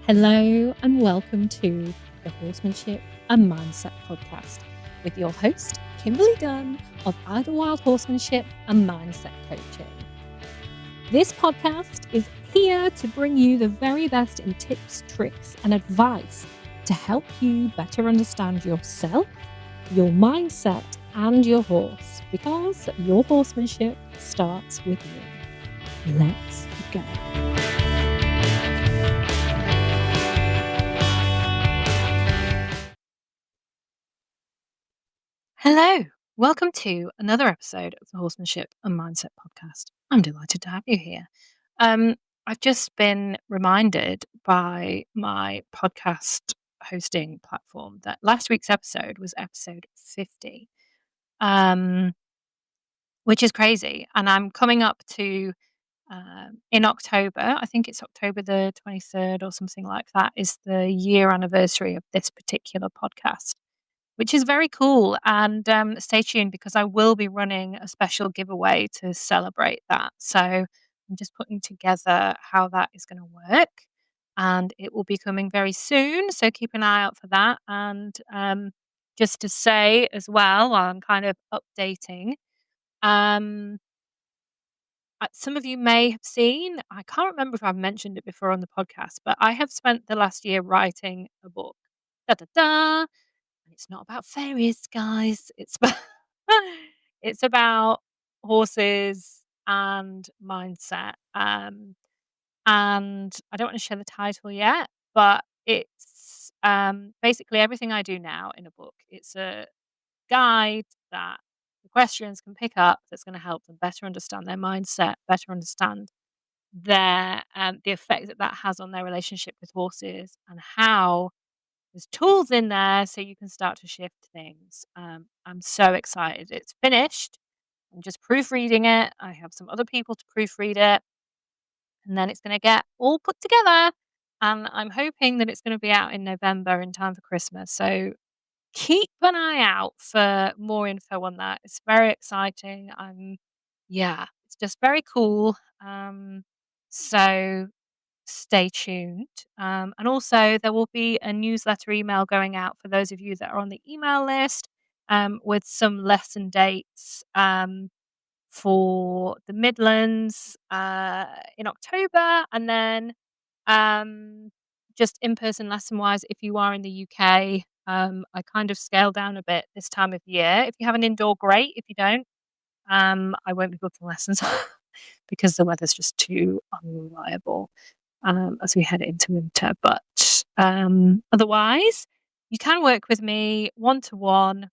Hello and welcome to the Horsemanship and Mindset podcast with your host, Kimberly Dunn of Idlewild Horsemanship and Mindset Coaching. This podcast is here to bring you the very best in tips, tricks, and advice to help you better understand yourself, your mindset, and your horse, because your horsemanship starts with you. Let's go. Hello, welcome to another episode of the Horsemanship and Mindset podcast. I'm delighted to have you here. I've just been reminded by my podcast hosting platform that last week's episode was episode 50, which is crazy. And I'm coming up to, in October, I think it's October the 23rd or something like that, is the year anniversary of this particular podcast, which is very cool. And stay tuned because I will be running a special giveaway to celebrate that. So I'm just putting together how that is going to work. And it will be coming very soon. So keep an eye out for that. And just to say as well, while I'm kind of updating, um, some of you may have seen, I can't remember if I've mentioned it before on the podcast, but I have spent the last year writing a book. Da da da. And it's not about fairies, guys. It's about it's about horses and mindset. And I don't want to share the title yet, but it's basically everything I do now in a book. It's a guide that the questions can pick up that's going to help them better understand their mindset, better understand their the effect that has on their relationship with horses, and how there's tools in there so you can start to shift things. I'm so excited. It's finished. I'm just proofreading it. I have some other people to proofread it. And then it's going to get all put together. And I'm hoping that it's going to be out in November in time for Christmas. So keep an eye out for more info on that. It's very exciting. It's just very cool. So stay tuned. And also, there will be a newsletter email going out for those of you that are on the email list, with some lesson dates for the Midlands in October. And then just in person lesson wise, if you are in the UK, I kind of scale down a bit this time of year. If you have an indoor, great. If you don't, I won't be booking lessons because the weather's just too unreliable as we head into winter. But otherwise, you can work with me one-to-one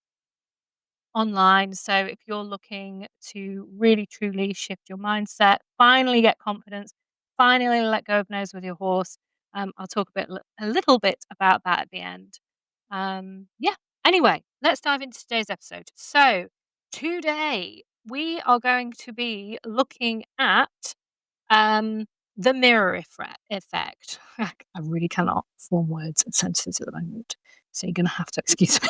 online. So if you're looking to really truly shift your mindset, finally get confidence, finally let go of nose with your horse, I'll talk a little bit about that at the end. Yeah. Anyway, let's dive into today's episode. So today we are going to be looking at the mirror effect. I really cannot form words and sentences at the moment, so you're going to have to excuse me.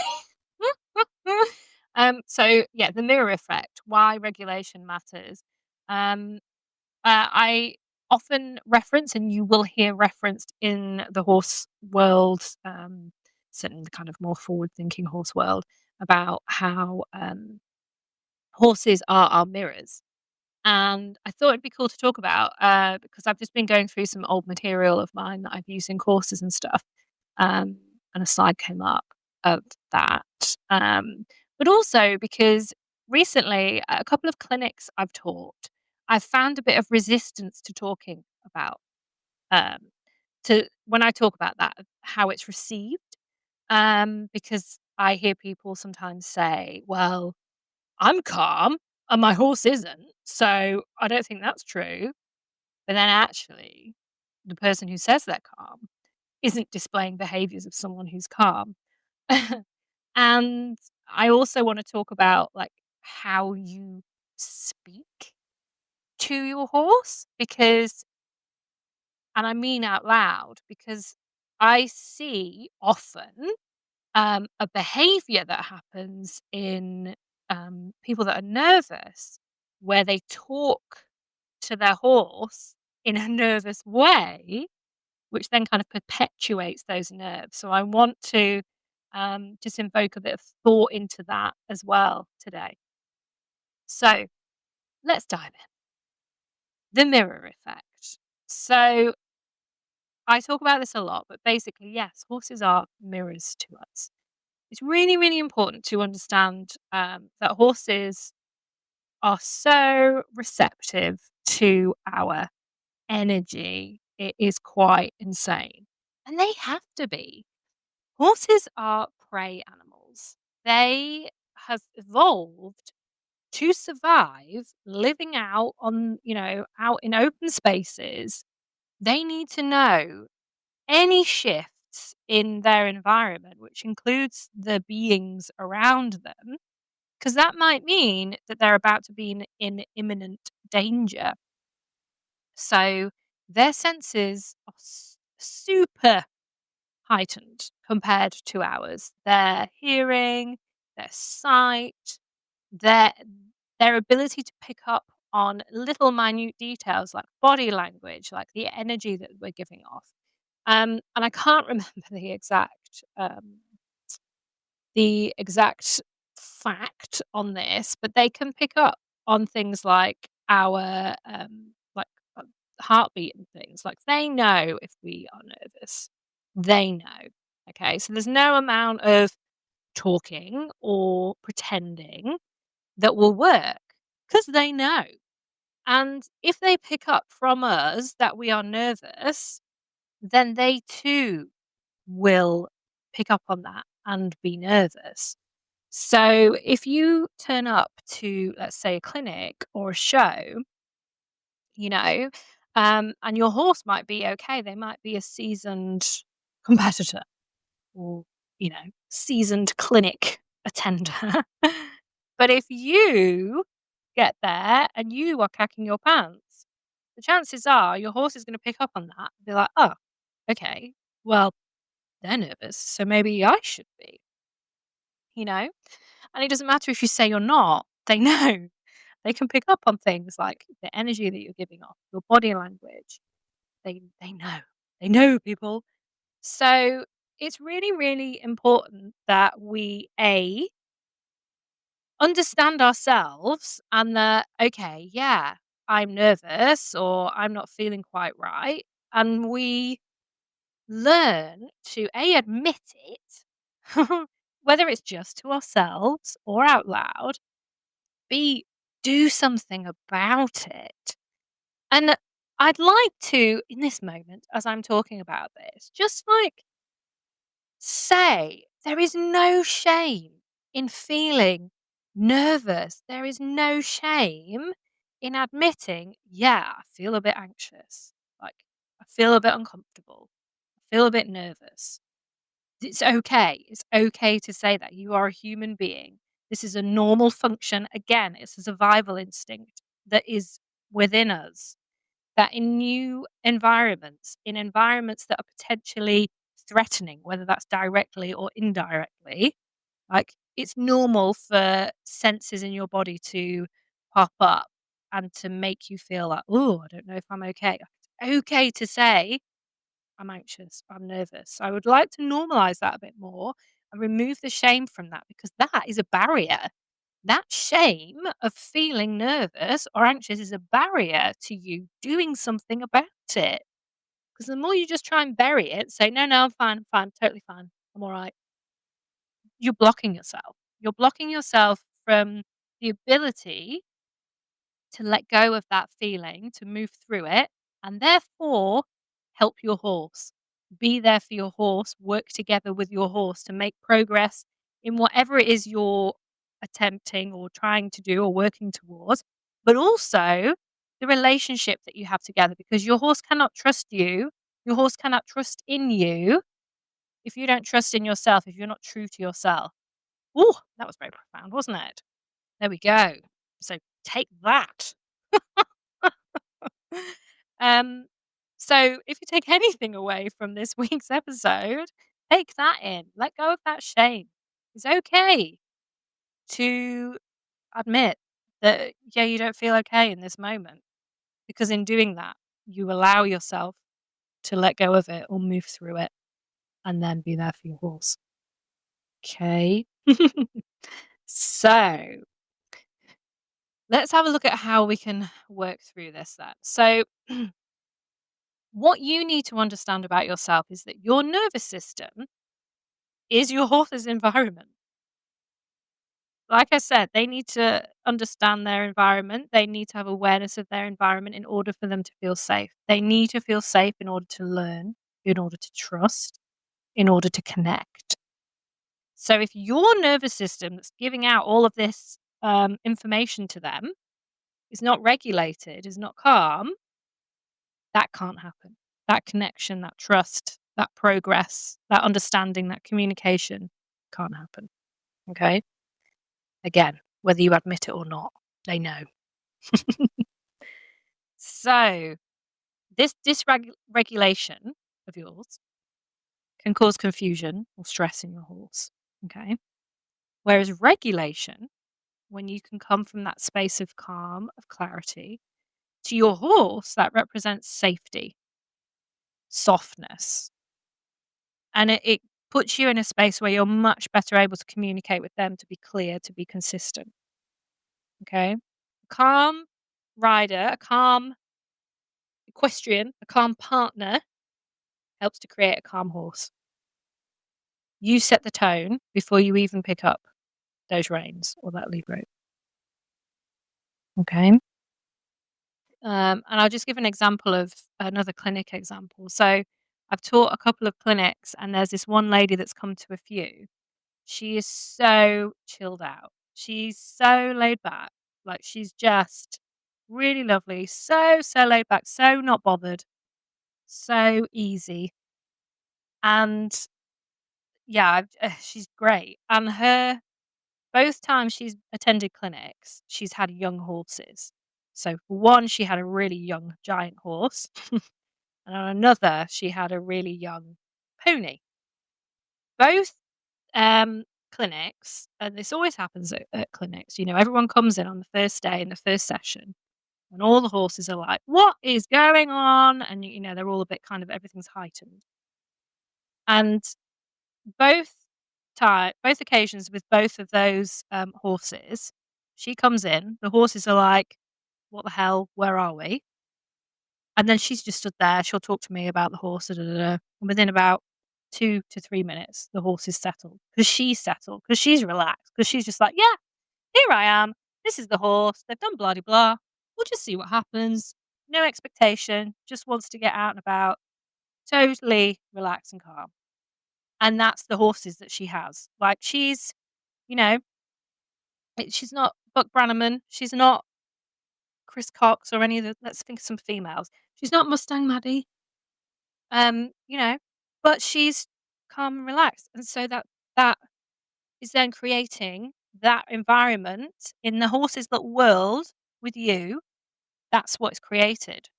The mirror effect, why regulation matters. I often reference, and you will hear referenced in the horse world, certainly the kind of more forward-thinking horse world, about how horses are our mirrors. And I thought it'd be cool to talk about because I've just been going through some old material of mine that I've used in courses and stuff. And a slide came up of that. But also because recently, at a couple of clinics I've taught, I've found a bit of resistance to talking about, um, to when I talk about that, how it's received. Because I hear people sometimes say, well, I'm calm and my horse isn't. So I don't think that's true. But then actually, the person who says they're calm isn't displaying behaviors of someone who's calm. And I also want to talk about like how you speak to your horse because, and I mean out loud, because I see often a behavior that happens in people that are nervous where they talk to their horse in a nervous way which then kind of perpetuates those nerves. So I want to just invoke a bit of thought into that as well today. So let's dive in. The mirror effect. So I talk about this a lot, but basically, yes, horses are mirrors to us. It's really, really important to understand that horses are so receptive to our energy. It is quite insane. And they have to be. Horses are prey animals. They have evolved to survive living out on, out in open spaces. They need to know any shifts in their environment, which includes the beings around them, because that might mean that they're about to be in imminent danger. So their senses are super heightened compared to ours. Their hearing, their sight, their their ability to pick up on little minute details like body language, like the energy that we're giving off. And I can't remember the exact fact on this, but they can pick up on things like our heartbeat and things. Like they know if we are nervous. They know. Okay. So there's no amount of talking or pretending that will work because they know. And if they pick up from us that we are nervous, then they too will pick up on that and be nervous. So if you turn up to, let's say, a clinic or a show, you know, and your horse might be okay, they might be a seasoned competitor or, seasoned clinic attender. But if you get there and you are cacking your pants, the chances are your horse is going to pick up on that and be like, oh, okay, well, they're nervous, so maybe I should be, you know? And it doesn't matter if you say you're not, they know. They can pick up on things like the energy that you're giving off, your body language. They know. They know people. So it's really, really important that we understand ourselves and that, okay, yeah, I'm nervous or I'm not feeling quite right. And we learn to admit it, whether it's just to ourselves or out loud, B, do something about it. And I'd like to, in this moment, as I'm talking about this, just like say there is no shame in feeling nervous. There is no shame in admitting, yeah, I feel a bit anxious. Like, I feel a bit uncomfortable. I feel a bit nervous. It's okay. It's okay to say that. You are a human being. This is a normal function. Again, it's a survival instinct that is within us. That in new environments, in environments that are potentially threatening, whether that's directly or indirectly, like it's normal for senses in your body to pop up and to make you feel like, oh, I don't know if I'm okay. It's okay to say, I'm anxious, I'm nervous. I would like to normalize that a bit more and remove the shame from that because that is a barrier. That shame of feeling nervous or anxious is a barrier to you doing something about it. Because the more you just try and bury it, say, no, no, I'm fine, totally fine, I'm all right, you're blocking yourself. You're blocking yourself from the ability to let go of that feeling, to move through it, and therefore help your horse. Be there for your horse, work together with your horse to make progress in whatever it is you're attempting or trying to do or working towards, but also the relationship that you have together because your horse cannot trust you. Your horse cannot trust in you if you don't trust in yourself, if you're not true to yourself. Oh, that was very profound, wasn't it? There we go. So take that. Um, so if you take anything away from this week's episode, take that in. Let go of that shame. It's okay to admit that, yeah, you don't feel okay in this moment. Because in doing that, you allow yourself to let go of it or move through it and then be there for your horse. Okay. So let's have a look at how we can work through this then. So, what you need to understand about yourself is that your nervous system is your horse's environment. Like I said, they need to understand their environment. They need to have awareness of their environment in order for them to feel safe. They need to feel safe in order to learn, in order to trust, in order to connect. So if your nervous system that's giving out all of this information to them is not regulated, is not calm, that can't happen. That connection, that trust, that progress, that understanding, that communication can't happen. Okay? Again, whether you admit it or not, they know. So, this dysregulation of yours can cause confusion or stress in your horse. Okay? Whereas regulation, when you can come from that space of calm, of clarity, to your horse, that represents safety, softness, and it puts you in a space where you're much better able to communicate with them, to be clear, to be consistent. Okay? A calm rider, a calm equestrian, a calm partner helps to create a calm horse. You set the tone before you even pick up those reins or that lead rope. Okay? And I'll just give an example of another clinic example. So I've taught a couple of clinics, and there's this one lady that's come to a few. She is so chilled out. She's so laid back. Like, she's just really lovely. So laid back, so not bothered, so easy. And yeah, she's great. And both times she's attended clinics, she's had young horses. So for one, she had a really young giant horse, and on another, she had a really young pony. Both clinics, and this always happens at clinics, everyone comes in on the first day in the first session, and all the horses are like, "What is going on?" And they're all a bit kind of, everything's heightened. And both both occasions with both of those horses, she comes in, the horses are like, "What the hell? Where are we?" And then she's just stood there. She'll talk to me about the horse, da, da, da, da. And within about 2 to 3 minutes, the horse is settled, because she's settled, because she's relaxed, because she's just like, "Yeah, here I am. This is the horse. They've done blah de blah. We'll just see what happens. No expectation. Just wants to get out and about. Totally relaxed and calm." And that's the horses that she has. Like, you know, she's not Buck Brannaman. She's not Chris Cox or any of the, let's think of some females. She's not Mustang Maddie. You know, but she's calm and relaxed. And so that is then creating that environment in the horses that world with you. That's what's created.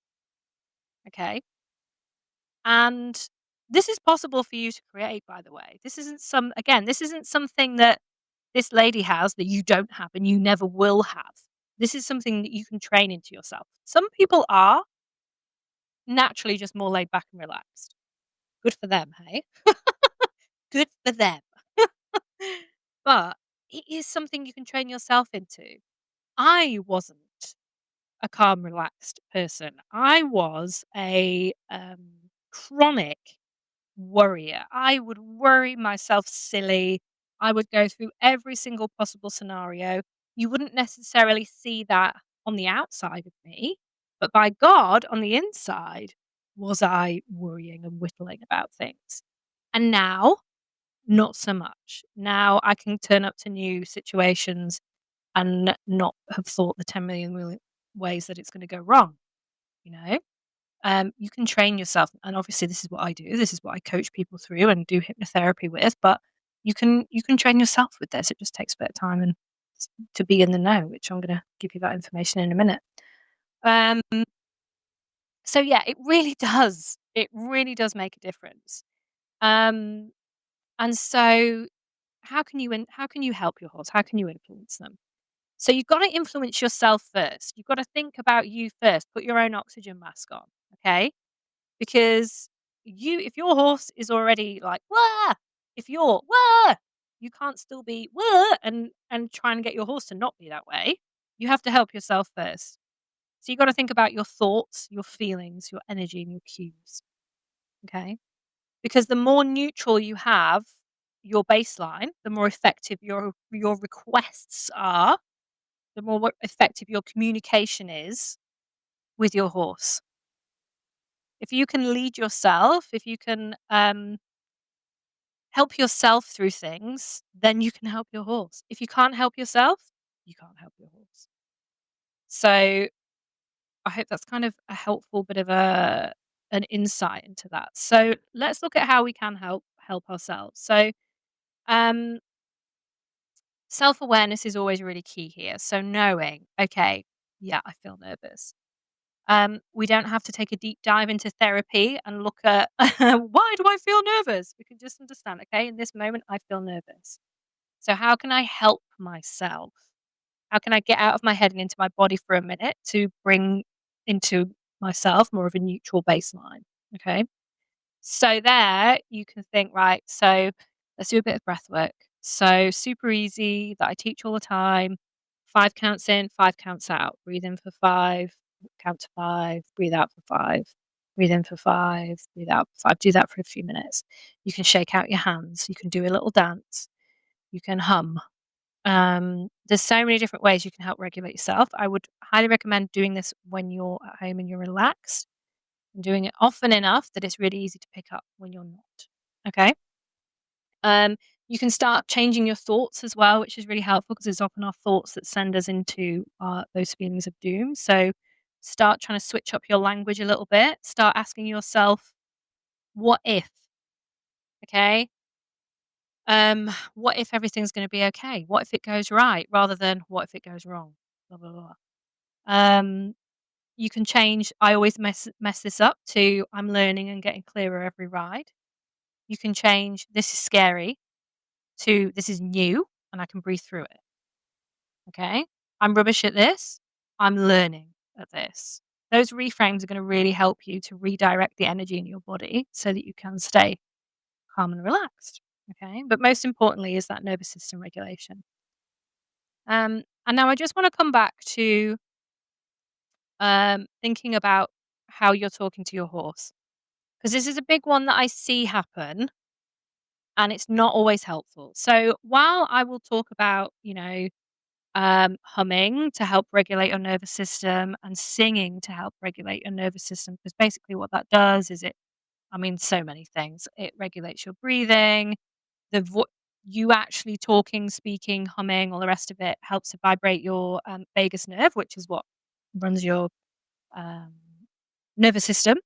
Okay. And this is possible for you to create, by the way. This isn't something that this lady has that you don't have and you never will have. This is something that you can train into yourself. Some people are naturally just more laid back and relaxed. Good for them, hey? Good for them. But it is something you can train yourself into. I wasn't a calm, relaxed person. I was a chronic worrier. I would worry myself silly. I would go through every single possible scenario. You wouldn't necessarily see that on the outside of me, but by God, on the inside, was I worrying and whittling about things. And now, not so much. Now I can turn up to new situations and not have thought the 10 million ways that it's going to go wrong, you know? You can train yourself, and obviously this is what I do. This is what I coach people through and do hypnotherapy with. But you can train yourself with this. It just takes a bit of time and to be in the know, which I'm going to give you that information in a minute. Um, so yeah, it really does. It really does make a difference. Um, and so, how can you help your horse? How can you influence them? So you've got to influence yourself first. You've got to think about you first. Put your own oxygen mask on, okay? Because if your horse is already like, "Wah!" If you're, "Wah!" You can't still be, "Wah!" and try and get your horse to not be that way. You have to help yourself first. So you gotta think about your thoughts, your feelings, your energy, and your cues, okay? Because the more neutral you have your baseline, the more effective your requests are, the more effective your communication is with your horse. If you can lead yourself, if you can, help yourself through things, then you can help your horse. If you can't help yourself, you can't help your horse. So, I hope that's kind of a helpful bit of an insight into that. So, let's look at how we can help ourselves. So, um, self-awareness is always really key here. So knowing, okay, yeah, I feel nervous. We don't have to take a deep dive into therapy and look at why do I feel nervous? We can just understand, okay, in this moment, I feel nervous. So, how can I help myself? How can I get out of my head and into my body for a minute to bring into myself more of a neutral baseline? Okay. So, there you can think, right, so let's do a bit of breath work. So, super easy that I teach all the time. 5 counts in, 5 counts out. Breathe in for 5, count to 5, breathe out for 5. Breathe in for 5, breathe out for 5. Do that for a few minutes. You can shake out your hands. You can do a little dance. You can hum. There's so many different ways you can help regulate yourself. I would highly recommend doing this when you're at home and you're relaxed and doing it often enough that it's really easy to pick up when you're not. Okay. Um, you can start changing your thoughts as well, which is really helpful because it's often our thoughts that send us into those feelings of doom. So start trying to switch up your language a little bit. Start asking yourself, what if? Okay. What if everything's going to be okay? What if it goes right rather than what if it goes wrong? Blah, blah, blah. Um, you can change. I always mess this up to I'm learning and getting clearer every ride. You can change this is scary to this is new and I can breathe through it. Okay. I'm rubbish at this. I'm learning at this. Those reframes are going to really help you to redirect the energy in your body so that you can stay calm and relaxed. Okay. But most importantly is that nervous system regulation. And now I just want to come back to thinking about how you're talking to your horse. Because this is a big one that I see happen and it's not always helpful. So while I will talk about, humming to help regulate your nervous system and singing to help regulate your nervous system, because basically what that does is so many things. It regulates your breathing, you actually talking, speaking, humming, all the rest of it helps to vibrate your vagus nerve, which is what runs your um, nervous system.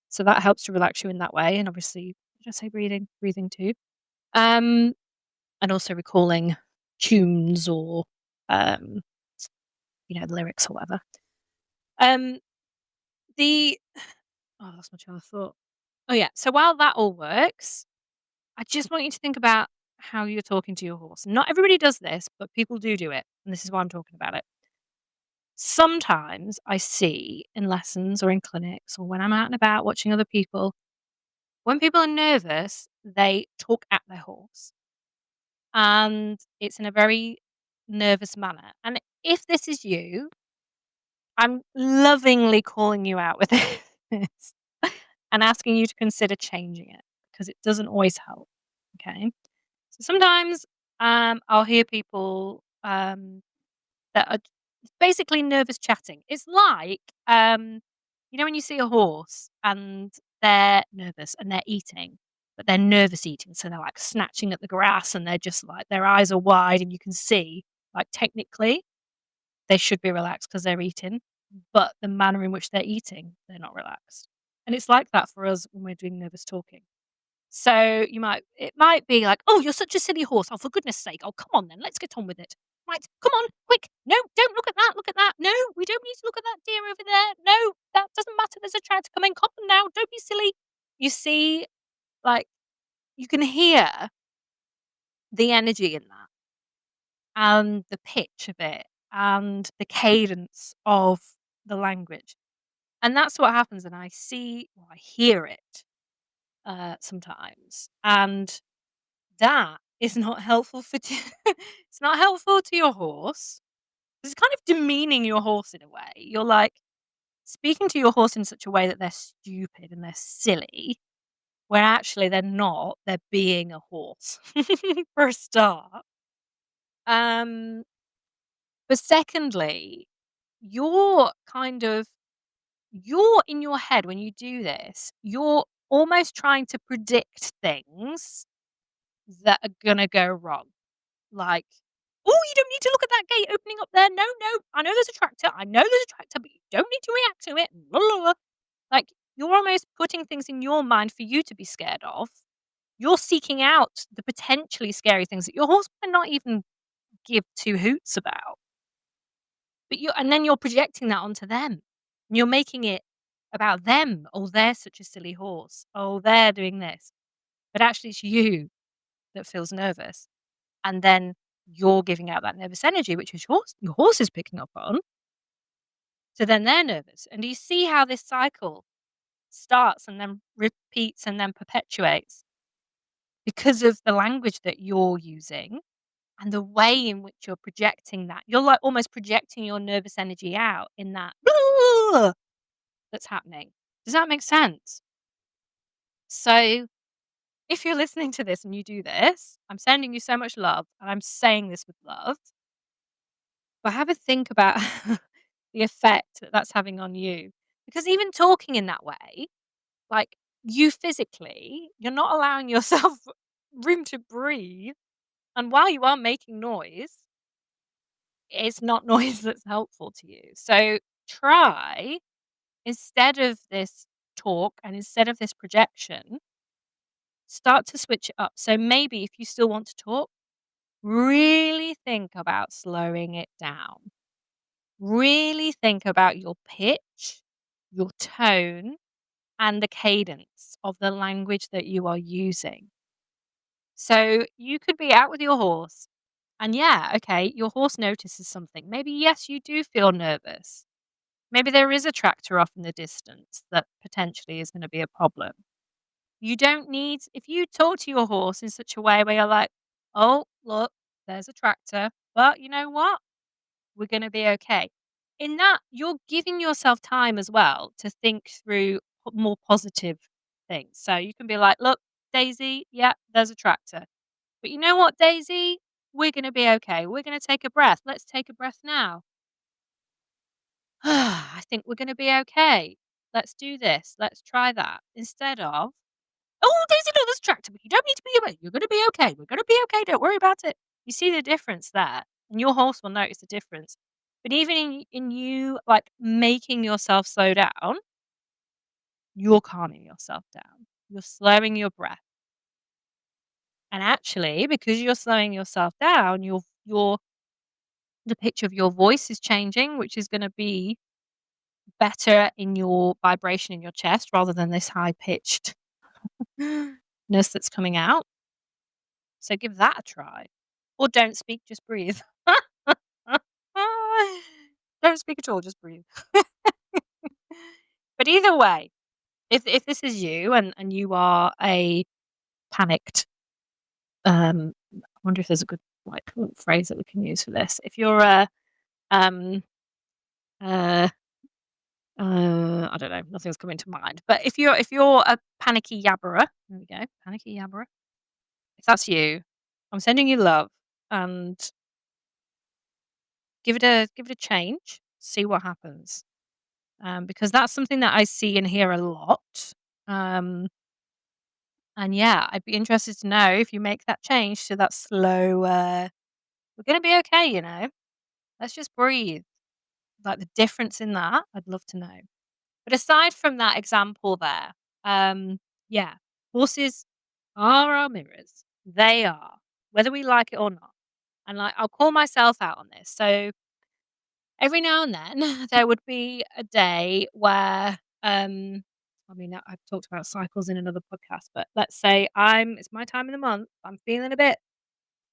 So that helps to relax you in that way. And obviously, did I say breathing too? Um, and also recalling tunes or um, lyrics or whatever. Um, the that's my train of thought. Oh yeah. So while that all works, I just want you to think about how you're talking to your horse. Not everybody does this, but people do it, and this is why I'm talking about it. Sometimes I see in lessons or in clinics or when I'm out and about watching other people, when people are nervous, they talk at their horse, and it's in a very nervous manner. And if this is you, I'm lovingly calling you out with this and asking you to consider changing it because it doesn't always help. Okay. So sometimes I'll hear people that are basically nervous chatting. It's like, when you see a horse and they're nervous and they're eating, but they're nervous eating. So they're like snatching at the grass and they're just like, their eyes are wide and you can see, like, technically they should be relaxed because they're eating, but the manner in which they're eating, they're not relaxed. And it's like that for us when we're doing nervous talking. So it might be like, "Oh, you're such a silly horse. Oh, for goodness sake. Oh, come on then. Let's get on with it. Right. Come on, quick. No, don't look at that. Look at that. No, we don't need to look at that deer over there. No, that doesn't matter. There's a trout coming. Come on now. Don't be silly." You see, like, you can hear the energy in that and the pitch of it and the cadence of the language. And that's what happens. And I hear it. sometimes, and that is not helpful for it's not helpful to your horse. It's kind of demeaning your horse in a way. You're, like, speaking to your horse in such a way that they're stupid and they're silly, where actually they're not, they're being a horse for a start. Um, but secondly, you're kind of you're in your head when you do this, you're almost trying to predict things that are gonna go wrong. Like, "Oh, you don't need to look at that gate opening up there. No, no, I know there's a tractor. I know there's a tractor, but you don't need to react to it." Blah, blah, blah. Like, you're almost putting things in your mind for you to be scared of. You're seeking out the potentially scary things that your horse might not even give two hoots about. But then you're projecting that onto them. And you're making it about them. "Oh, they're such a silly horse. Oh, they're doing this." But actually it's you that feels nervous. And then you're giving out that nervous energy, which is your horse is picking up on. So then they're nervous. And do you see how this cycle starts and then repeats and then perpetuates because of the language that you're using and the way in which you're projecting that? You're like almost projecting your nervous energy out in that that's happening. Does that make sense? So if you're listening to this and you do this, I'm sending you so much love and I'm saying this with love. But have a think about the effect that that's having on you. Because even talking in that way, like, you physically, you're not allowing yourself room to breathe, and while you are making noise, it's not noise that's helpful to you. So try, instead of this talk and instead of this projection, start to switch it up. So maybe if you still want to talk, really think about slowing it down. Really think about your pitch, your tone, and the cadence of the language that you are using. So you could be out with your horse, and yeah, okay, your horse notices something. Maybe, yes, you do feel nervous. Maybe there is a tractor off in the distance that potentially is going to be a problem. You don't need, if you talk to your horse in such a way where you're like, "Oh, look, there's a tractor, but you know what? We're gonna be okay." In that, you're giving yourself time as well to think through more positive things. So you can be like, "Look, Daisy, yeah, there's a tractor. But you know what, Daisy? We're gonna be okay. We're gonna take a breath. Let's take a breath now. I think we're gonna be okay. Let's do this. Let's try that." Instead of, "Oh, Daisy, look, there's a tractor, but you don't need to be away. You're gonna be okay. We're gonna be okay. Don't worry about it." You see the difference there, and your horse will notice the difference. But even in you, like, making yourself slow down, you're calming yourself down. You're slowing your breath. And actually, because you're slowing yourself down, your the pitch of your voice is changing, which is gonna be better in your vibration in your chest rather than this high pitched ness that's coming out. So give that a try. Or don't speak, just breathe. Don't speak at all, just breathe. But either way, if this is you and you are a panicked, I wonder if there's a good, like, phrase that we can use for this. If you're a, um, uh, I don't know, nothing's coming to mind. But if you're a panicky yabberer, there we go, panicky yabberer. If that's you, I'm sending you love and give it a change, see what happens. Because that's something that I see and hear a lot. Um, and yeah, I'd be interested to know if you make that change to that slow, we're gonna be okay, let's just breathe. Like, the difference in that, I'd love to know. But aside from that example there, yeah, horses are our mirrors. They are, whether we like it or not. And, like, I'll call myself out on this. So every now and then there would be a day where, I mean, I've talked about cycles in another podcast, but let's say it's my time of the month. I'm feeling it a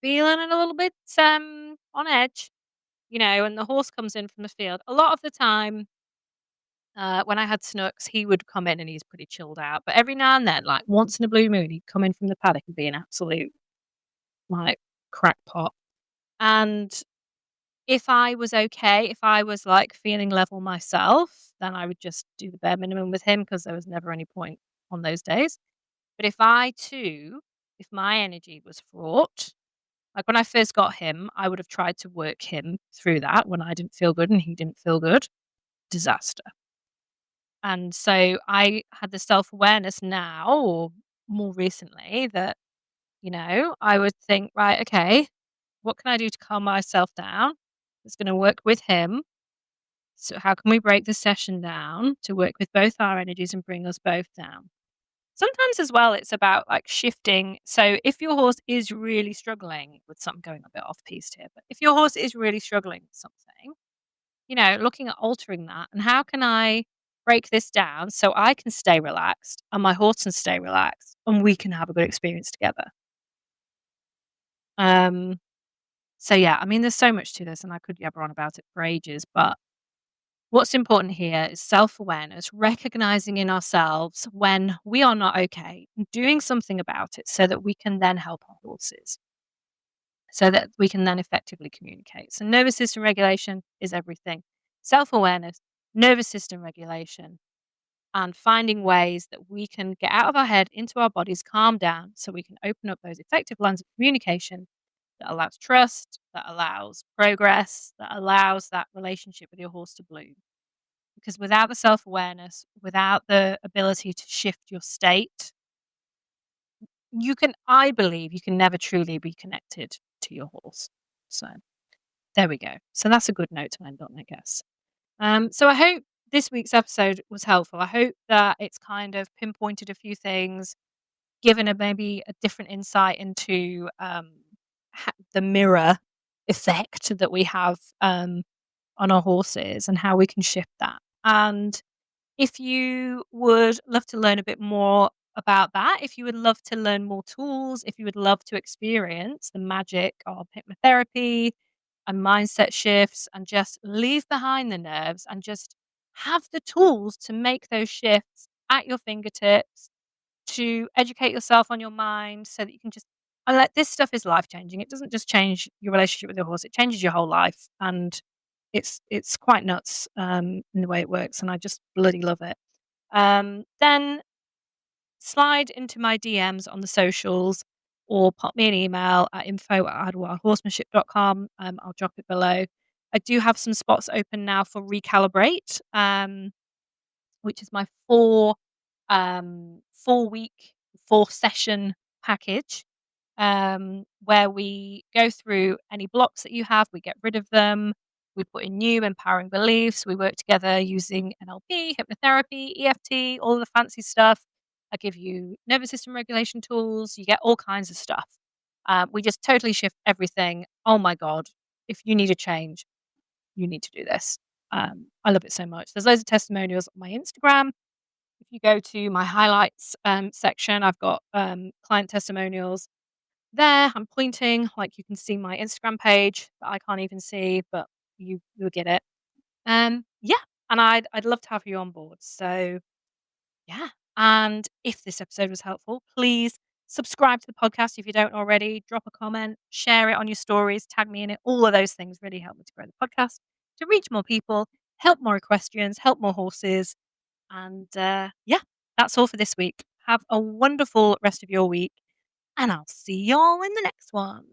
little bit on edge, and the horse comes in from the field. A lot of the time When I had Snooks, he would come in and he's pretty chilled out. But every now and then, like once in a blue moon, he'd come in from the paddock and be an absolute like crackpot. And if I was okay, if I was like feeling level myself, then I would just do the bare minimum with him because there was never any point on those days. But if I too, if my energy was fraught, like when I first got him, I would have tried to work him through that when I didn't feel good and he didn't feel good. Disaster. And so I had the self-awareness now or more recently that, I would think, right, okay, what can I do to calm myself down? It's going to work with him. So how can we break the session down to work with both our energies and bring us both down? Sometimes as well, it's about like shifting. So if your horse is really struggling with something, going a bit off piste here, but if your horse is really struggling with something, looking at altering that and how can I break this down so I can stay relaxed and my horse can stay relaxed and we can have a good experience together. Um, so yeah, I mean, there's so much to this and I could yabber on about it for ages, but what's important here is self awareness, recognizing in ourselves when we are not okay, and doing something about it so that we can then help our horses, so that we can then effectively communicate. So, nervous system regulation is everything. Self awareness, nervous system regulation, and finding ways that we can get out of our head into our bodies, calm down, so we can open up those effective lines of communication that allows trust, that allows progress, that allows that relationship with your horse to bloom. Because without the self awareness, without the ability to shift your state, I believe, you can never truly be connected to your horse. So there we go. So that's a good note to end on, I guess. So I hope this week's episode was helpful. I hope that it's kind of pinpointed a few things, given maybe a different insight into the mirror effect that we have on our horses and how we can shift that. And if you would love to learn a bit more about that, if you would love to learn more tools, if you would love to experience the magic of hypnotherapy and mindset shifts and just leave behind the nerves and just have the tools to make those shifts at your fingertips, to educate yourself on your mind so that you can just like this stuff is life changing. It doesn't just change your relationship with your horse, it changes your whole life. And it's quite nuts in the way it works. And I just bloody love it. Then slide into my DMs on the socials or pop me an email at info@adwildhorsemanship.com. I'll drop it below. I do have some spots open now for recalibrate, which is my 4-week, 4-session package, where we go through any blocks that you have, we get rid of them, we put in new empowering beliefs, we work together using NLP, hypnotherapy, EFT, all the fancy stuff. I give you nervous system regulation tools, you get all kinds of stuff. We just totally shift everything. Oh my God, if you need a change, you need to do this. I love it so much. There's loads of testimonials on my Instagram. If you go to my highlights section, I've got client testimonials there. I'm pointing, like you can see my Instagram page that I can't even see, but you'll get it. Yeah, and I'd love to have you on board. So yeah, and if this episode was helpful, please subscribe to the podcast if you don't already. Drop a comment, share it on your stories, tag me in it. All of those things really help me to grow the podcast, to reach more people, help more equestrians, help more horses. And yeah, that's all for this week. Have a wonderful rest of your week, and I'll see y'all in the next one.